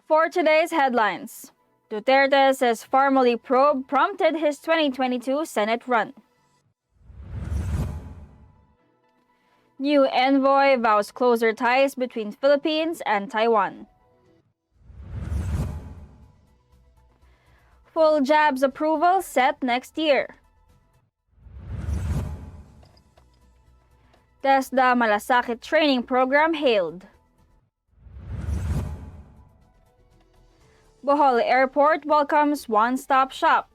For today's headlines, Duterte says Pharmally probe prompted his 2022 Senate run. New envoy vows closer ties between Philippines and Taiwan. Full jabs approval set next year. TESDA Malasakit training program hailed. Bohol Airport welcomes Onestop shop.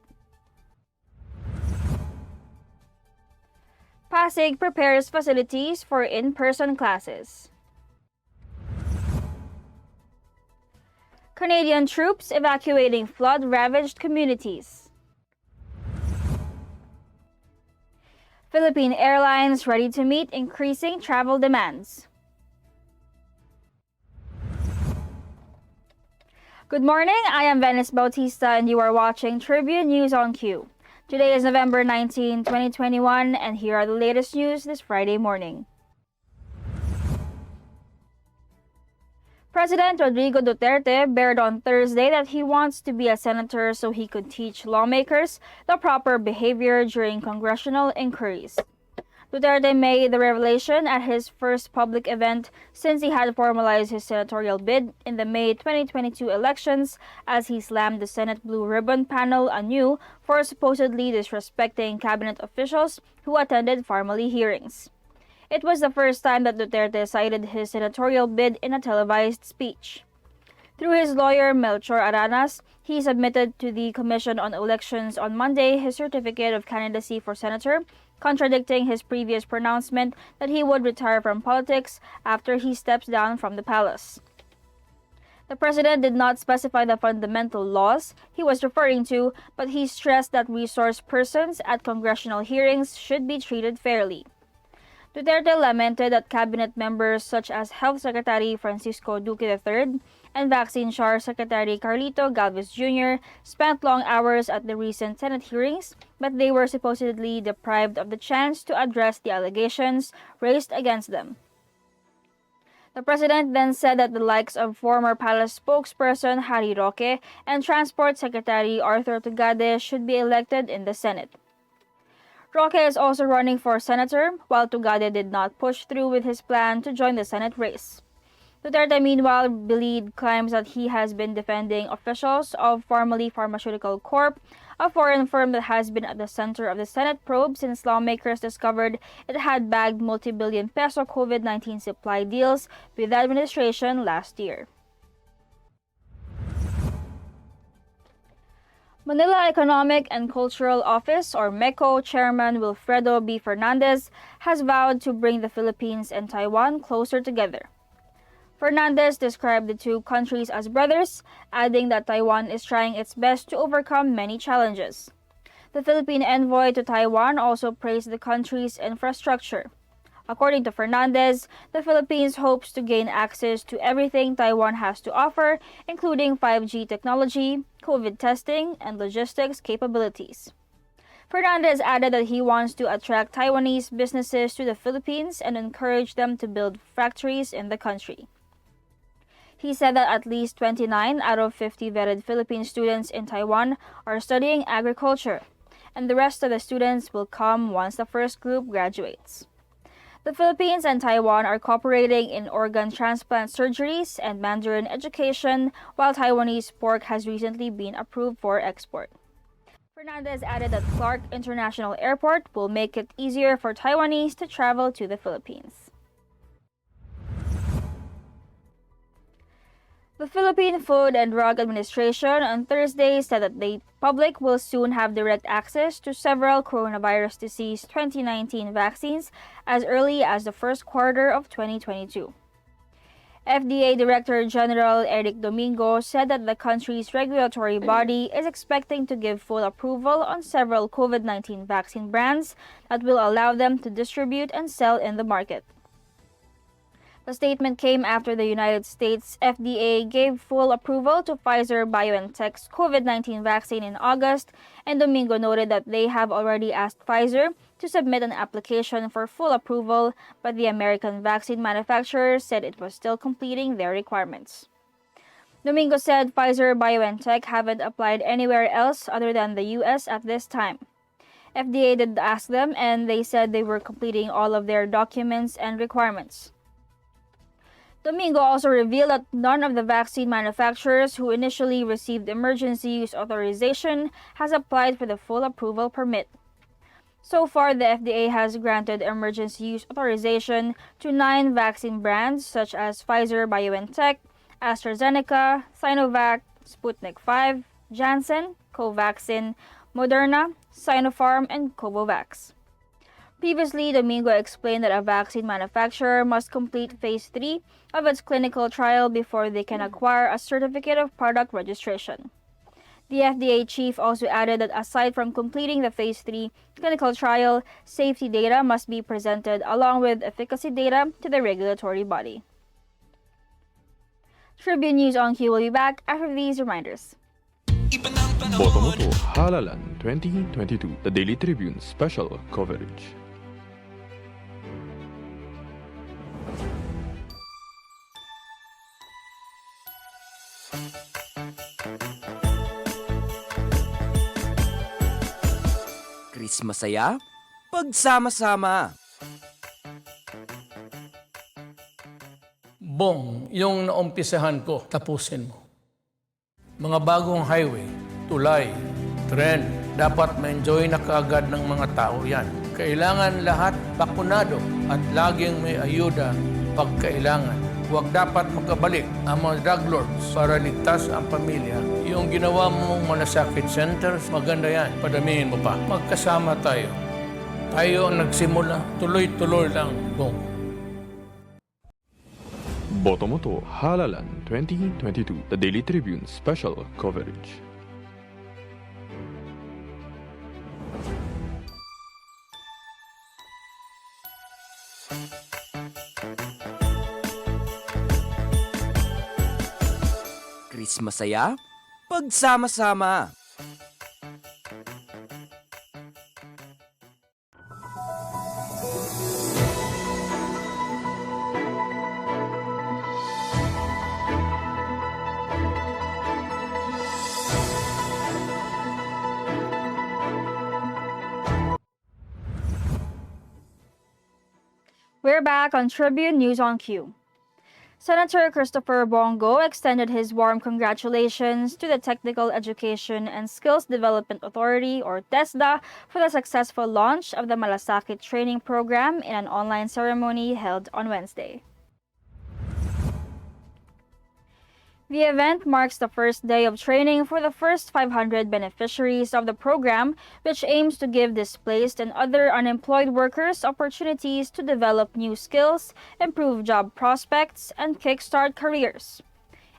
Pasig prepares facilities for in-person classes. Canadian troops evacuating flood-ravaged communities. Philippine Airlines ready to meet increasing travel demands. Good morning, I am Venice Bautista and you are watching Tribune News on Q. Today is November 19, 2021, and here are the latest news this Friday morning. President Rodrigo Duterte bared on Thursday that he wants to be a senator so he could teach lawmakers the proper behavior during congressional inquiries. Duterte made the revelation at his first public event since he had formalized his senatorial bid in the May 2022 elections as he slammed the Senate Blue Ribbon panel anew for supposedly disrespecting cabinet officials who attended Pharmally hearings. It was the first time that Duterte cited his senatorial bid in a televised speech. Through his lawyer Melchor Aranas, he submitted to the Commission on Elections on Monday his certificate of candidacy for senator, contradicting his previous pronouncement that he would retire from politics after he steps down from the palace. The president did not specify the fundamental laws he was referring to, but he stressed that resource persons at congressional hearings should be treated fairly. Duterte lamented that cabinet members such as Health Secretary Francisco Duque III and Vaccine Char Secretary Carlito Galvez Jr. spent long hours at the recent Senate hearings, but they were supposedly deprived of the chance to address the allegations raised against them. The president then said that the likes of former palace spokesperson Harry Roque and Transport Secretary Arthur Tugade should be elected in the Senate. Roque is also running for senator, while Tugade did not push through with his plan to join the Senate race. Duterte, meanwhile, belied claims that he has been defending officials of Pharmally Pharmaceutical Corp., a foreign firm that has been at the center of the Senate probe since lawmakers discovered it had bagged multi-billion peso COVID-19 supply deals with the administration last year. Manila Economic and Cultural Office or MECO Chairman Wilfredo B. Fernandez has vowed to bring the Philippines and Taiwan closer together. Fernandez described the two countries as brothers, adding that Taiwan is trying its best to overcome many challenges. The Philippine envoy to Taiwan also praised the country's infrastructure. According to Fernandez, the Philippines hopes to gain access to everything Taiwan has to offer, including 5G technology, COVID testing, and logistics capabilities. Fernandez added that he wants to attract Taiwanese businesses to the Philippines and encourage them to build factories in the country. He said that at least 29 out of 50 vetted Philippine students in Taiwan are studying agriculture, and the rest of the students will come once the first group graduates. The Philippines and Taiwan are cooperating in organ transplant surgeries and Mandarin education, while Taiwanese pork has recently been approved for export. Fernandez added that Clark International Airport will make it easier for Taiwanese to travel to the Philippines. The Philippine Food and Drug Administration on Thursday said that the public will soon have direct access to several coronavirus disease 2019 vaccines as early as the first quarter of 2022. FDA Director General Eric Domingo said that the country's regulatory body is expecting to give full approval on several COVID-19 vaccine brands that will allow them to distribute and sell in the market. The statement came after the United States FDA gave full approval to Pfizer-BioNTech's COVID-19 vaccine in August, and Domingo noted that they have already asked Pfizer to submit an application for full approval, but the American vaccine manufacturer said it was still completing their requirements. Domingo said Pfizer-BioNTech haven't applied anywhere else other than the U.S. at this time. FDA did ask them, and they said they were completing all of their documents and requirements. Domingo also revealed that none of the vaccine manufacturers who initially received emergency use authorization has applied for the full approval permit. So far, the FDA has granted emergency use authorization to 9 vaccine brands such as Pfizer-BioNTech, AstraZeneca, Sinovac, Sputnik V, Janssen, Covaxin, Moderna, Sinopharm, and Covovax. Previously, Domingo explained that a vaccine manufacturer must complete Phase 3 of its clinical trial before they can acquire a certificate of product registration. The FDA chief also added that aside from completing the Phase 3 clinical trial, safety data must be presented along with efficacy data to the regulatory body. Tribune News on Q will be back after these reminders. Botomoto Halalan 2022, the Daily Tribune special coverage. Chris masaya, pagsama-sama. Bong, yung naumpisahan ko, tapusin mo. Mga bagong highway, tulay, tren, dapat ma-enjoy na kaagad ng mga tao yan. Kailangan lahat bakunado at laging may ayuda pag kailangan. Huwag dapat makabalik ang mga drug lords para ligtas ang pamilya. Yung ginawa mong malasakit centers, maganda yan. Padamihin mo pa. Magkasama tayo. Tayo ang nagsimula, tuloy-tuloy lang, Bong. Botomoto Halalan 2022, the Daily Tribune special coverage. Chris masaya, pagsama-sama. We're back on Tribune News on Q. Senator Christopher Bongo extended his warm congratulations to the Technical Education and Skills Development Authority, or TESDA, for the successful launch of the Malasakit training program in an online ceremony held on Wednesday. The event marks the first day of training for the first 500 beneficiaries of the program, which aims to give displaced and other unemployed workers opportunities to develop new skills, improve job prospects, and kickstart careers.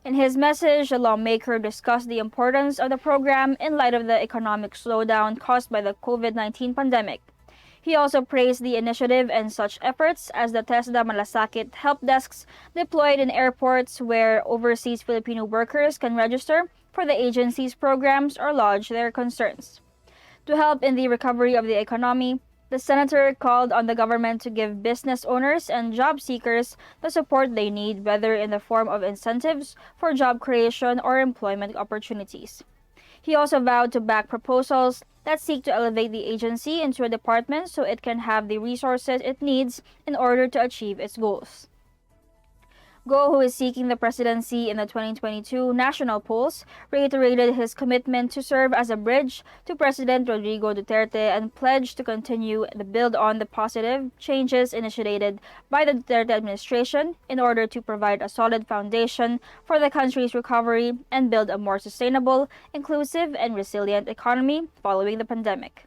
In his message, the lawmaker discussed the importance of the program in light of the economic slowdown caused by the COVID-19 pandemic. He also praised the initiative and such efforts as the TESDA Malasakit help desks deployed in airports where overseas Filipino workers can register for the agency's programs or lodge their concerns. To help in the recovery of the economy, the senator called on the government to give business owners and job seekers the support they need, whether in the form of incentives for job creation or employment opportunities. He also vowed to back proposals that seek to elevate the agency into a department so it can have the resources it needs in order to achieve its goals. Go, who is seeking the presidency in the 2022 national polls, reiterated his commitment to serve as a bridge to President Rodrigo Duterte and pledged to continue to build on the positive changes initiated by the Duterte administration in order to provide a solid foundation for the country's recovery and build a more sustainable, inclusive, and resilient economy following the pandemic.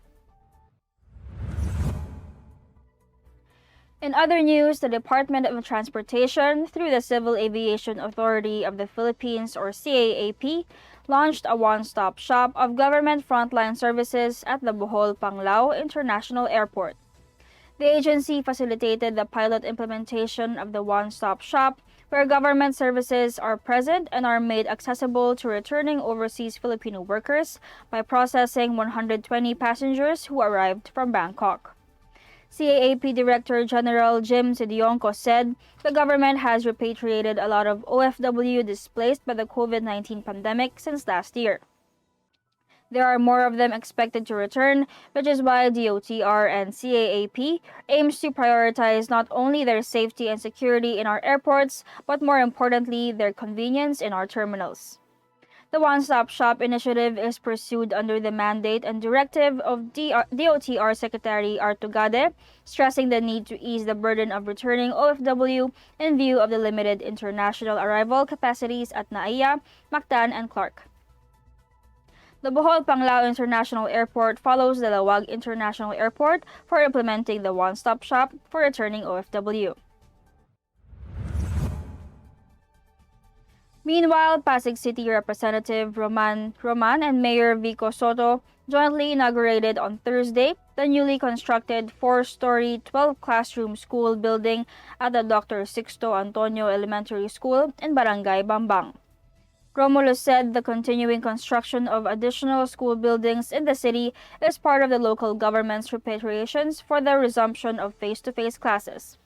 In other news, the Department of Transportation, through the Civil Aviation Authority of the Philippines, or CAAP, launched a one-stop shop of government frontline services at the Bohol Panglao International Airport. The agency facilitated the pilot implementation of the one-stop shop, where government services are present and are made accessible to returning overseas Filipino workers by processing 120 passengers who arrived from Bangkok. CAAP Director General Jim Sidionco said the government has repatriated a lot of OFW displaced by the COVID-19 pandemic since last year. There are more of them expected to return, which is why DOTR and CAAP aims to prioritize not only their safety and security in our airports, but more importantly, their convenience in our terminals. The One-Stop Shop initiative is pursued under the mandate and directive of DOTR Secretary Artugade, stressing the need to ease the burden of returning OFW in view of the limited international arrival capacities at Naiya, Mactan, and Clark. The Bohol Panglao International Airport follows the Lawag International Airport for implementing the One-Stop Shop for returning OFW. Meanwhile, Pasig City Representative Roman and Mayor Vico Soto jointly inaugurated on Thursday the newly constructed 4-story, 12-classroom school building at the Dr. Sixto Antonio Elementary School in Barangay Bambang. Romulo said the continuing construction of additional school buildings in the city is part of the local government's repatriations for the resumption of face-to-face classes.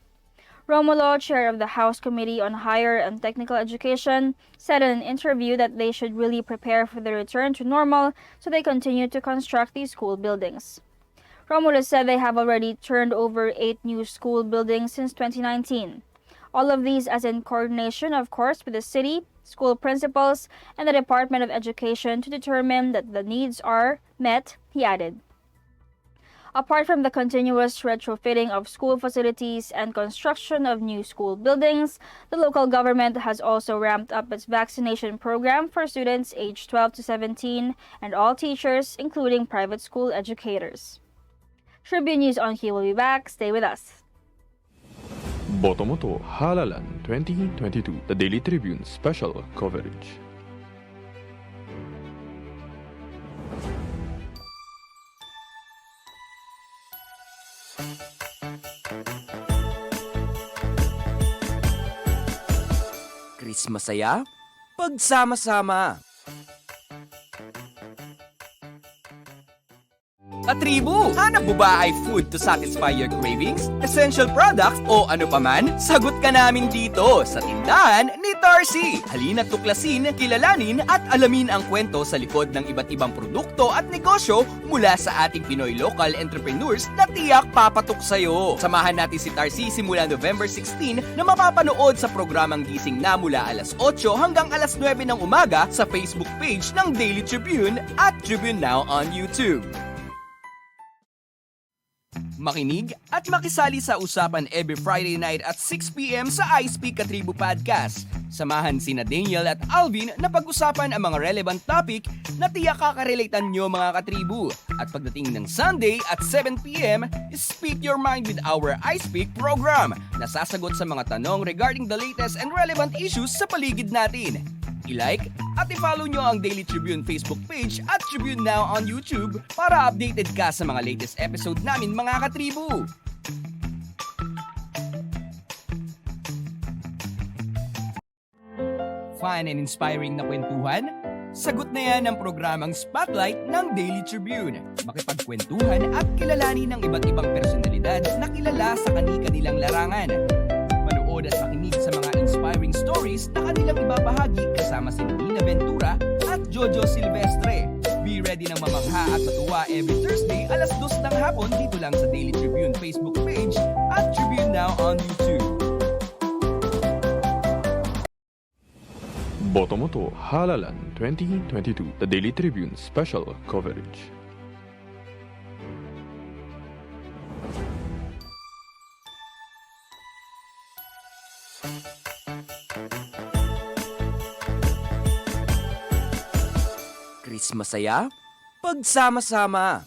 Romulo, chair of the House Committee on Higher and Technical Education, said in an interview that they should really prepare for the return to normal so they continue to construct these school buildings. Romulo said they have already turned over 8 new school buildings since 2019. All of these as in coordination, of course, with the city, school principals, and the Department of Education to determine that the needs are met, he added. Apart from the continuous retrofitting of school facilities and construction of new school buildings, the local government has also ramped up its vaccination program for students aged 12 to 17 and all teachers, including private school educators. Tribune News on Q will be back. Stay with us. Botomoto Halalan 2022, the Daily Tribune special coverage. Chris masaya, pagsama-sama. Katribo, hanap mo ba ay food to satisfy your cravings, essential products o ano paman? Sagot ka namin dito sa tindahan ni Tarsi. Halina't tuklasin, kilalanin at alamin ang kwento sa likod ng iba't ibang produkto at negosyo mula sa ating Pinoy local entrepreneurs na tiyak papatok sa'yo. Samahan natin si Tarsi simula November 16 na mapapanood sa programang gising na mula alas 8 hanggang alas 9 ng umaga sa Facebook page ng Daily Tribune at Tribune Now on YouTube. Makinig at makisali sa usapan every Friday night at 6 p.m. sa iSpeak Katribo Podcast. Samahan sina Daniel at Alvin na pag-usapan ang mga relevant topic na tiyak kakarelatean nyo mga katribo. At pagdating ng Sunday at 7 p.m., Speak Your Mind with our iSpeak program na sasagot sa mga tanong regarding the latest and relevant issues sa paligid natin. I-like at i-follow nyo ang Daily Tribune Facebook page at Tribune Now on YouTube para updated ka sa mga latest episode namin mga katribo. Fun and inspiring na kwentuhan? Sagot na yan ang programang Spotlight ng Daily Tribune. Makipagkwentuhan at kilalanin ng iba't ibang personalidad na kilala sa kani-kanilang larangan. Manood at makinig sa mga inspiring stories na kanilang ibabahagi kasama si Nina Ventura at Jojo Silvestre. Be ready ng mamangha at matuwa every Thursday alas 2 ng hapon dito lang sa Daily Tribune Facebook page at Tribune Now on YouTube. Botomoto Halalan 2022, the Daily Tribune special coverage. Chris masaya, pagsama-sama.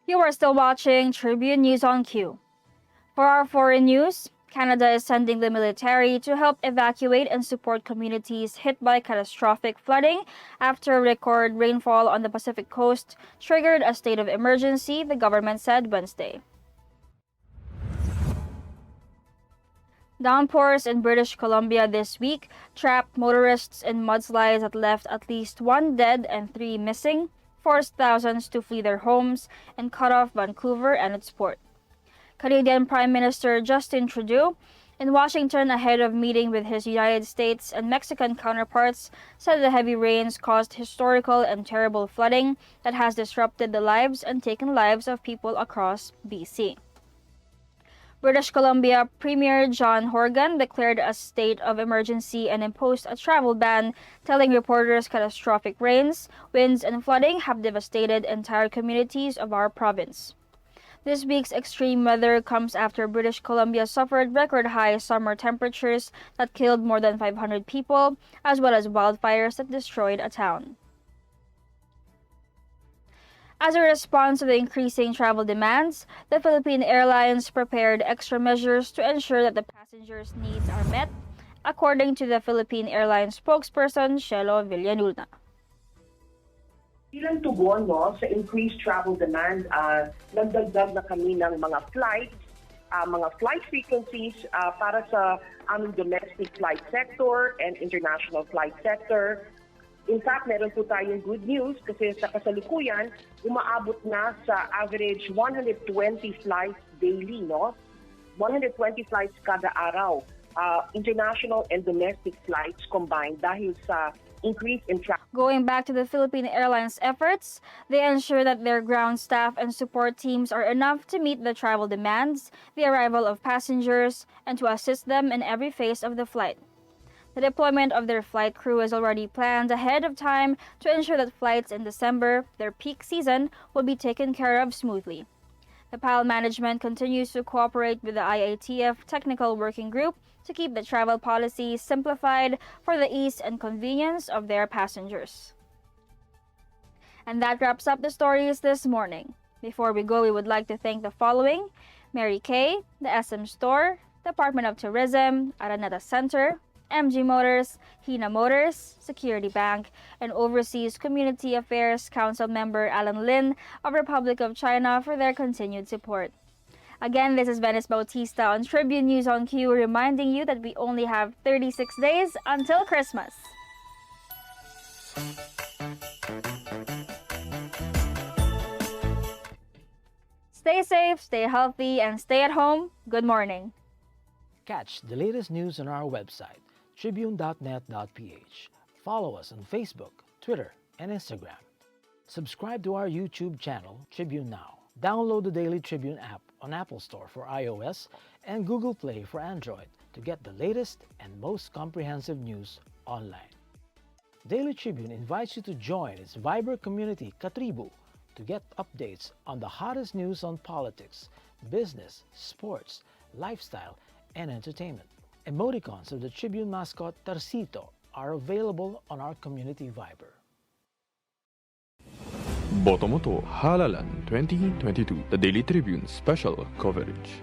You are still watching Tribune News on Q. For our foreign news, Canada is sending the military to help evacuate and support communities hit by catastrophic flooding after record rainfall on the Pacific coast triggered a state of emergency, the government said Wednesday. Downpours in British Columbia this week trapped motorists in mudslides that left at least 1 dead and 3 missing, forced thousands to flee their homes, and cut off Vancouver and its port. Canadian Prime Minister Justin Trudeau, in Washington ahead of meeting with his United States and Mexican counterparts, said the heavy rains caused historical and terrible flooding that has disrupted the lives and taken lives of people across BC. British Columbia Premier John Horgan declared a state of emergency and imposed a travel ban, telling reporters catastrophic rains, winds, and flooding have devastated entire communities of our province. This week's extreme weather comes after British Columbia suffered record-high summer temperatures that killed more than 500 people, as well as wildfires that destroyed a town. As a response to the increasing travel demands, the Philippine Airlines prepared extra measures to ensure that the passengers' needs are met, according to the Philippine Airlines spokesperson, Shelo Villanueva. Bilang tugon sa increased travel demand, nagdagdag na kami ng mga flight frequencies para sa aming domestic flight sector and international flight sector. In fact, meron po tayong good news kasi sa kasalukuyan, umaabot na sa average 120 flights daily, 120 flights kada araw, international and domestic flights combined dahil sa increase in traffic. Going back to the Philippine Airlines efforts, they ensure that their ground staff and support teams are enough to meet the travel demands, the arrival of passengers, and to assist them in every phase of the flight. The deployment of their flight crew is already planned ahead of time to ensure that flights in December, their peak season, will be taken care of smoothly. The Phl management continues to cooperate with the IATF Technical Working Group to keep the travel policy simplified for the ease and convenience of their passengers. And that wraps up the stories this morning. Before we go, we would like to thank the following: Mary Kay, the SM Store, Department of Tourism, Araneta Center, MG Motors, Hina Motors, Security Bank, and Overseas Community Affairs Council member Alan Lin of Republic of China for their continued support. Again, this is Venice Bautista on Tribune News on Q, reminding you that we only have 36 days until Christmas. Stay safe, stay healthy, and stay at home. Good morning. Catch the latest news on our website, tribune.net.ph. Follow us on Facebook, Twitter, and Instagram. Subscribe to our YouTube channel, Tribune Now. Download the Daily Tribune app on Apple Store for iOS and Google Play for Android to get the latest and most comprehensive news online. Daily Tribune invites you to join its Viber community, Katribu, to get updates on the hottest news on politics, business, sports, lifestyle, and entertainment. Emoticons of the Tribune mascot Tarsito are available on our community Viber. Boto mo to Halalan 2022, the Daily Tribune special coverage.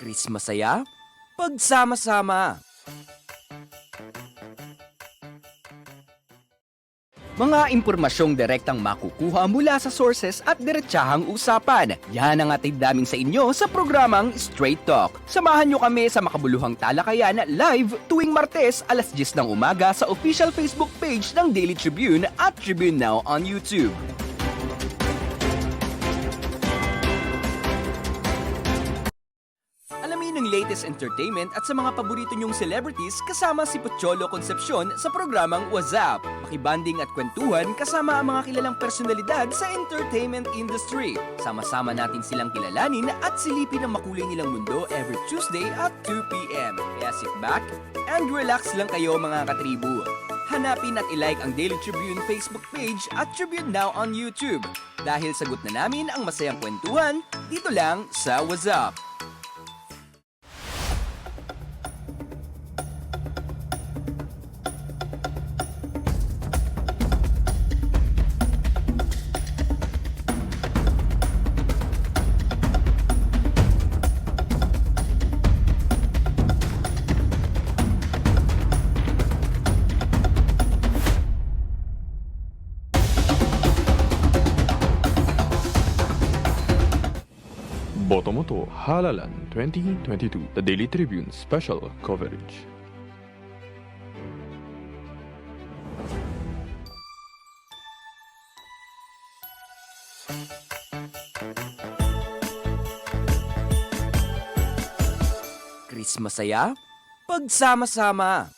Christmas masaya, pagsama-sama. Mga impormasyong direktang makukuha mula sa sources at diretsahang usapan. Yan ang atid namin sa inyo sa programang Straight Talk. Samahan nyo kami sa makabuluhang talakayan live tuwing Martes alas 10 ng umaga sa official Facebook page ng Daily Tribune at Tribune Now on YouTube. Alamin ang latest entertainment at sa mga paborito nyong celebrities kasama si Pocholo Concepcion sa programang What's Up. Makibanding at kwentuhan kasama ang mga kilalang personalidad sa entertainment industry. Sama-sama natin silang kilalanin at silipin ang makulay nilang mundo every Tuesday at 2 p.m. Kaya sit back and relax lang kayo mga katribu. Hanapin at ilike ang Daily Tribune Facebook page at Tribune Now on YouTube. Dahil sagot na namin ang masayang kwentuhan dito lang sa What's Up. Boto mo to Halalan 2022, the Daily Tribune special coverage. Chris masaya, pagsama-sama.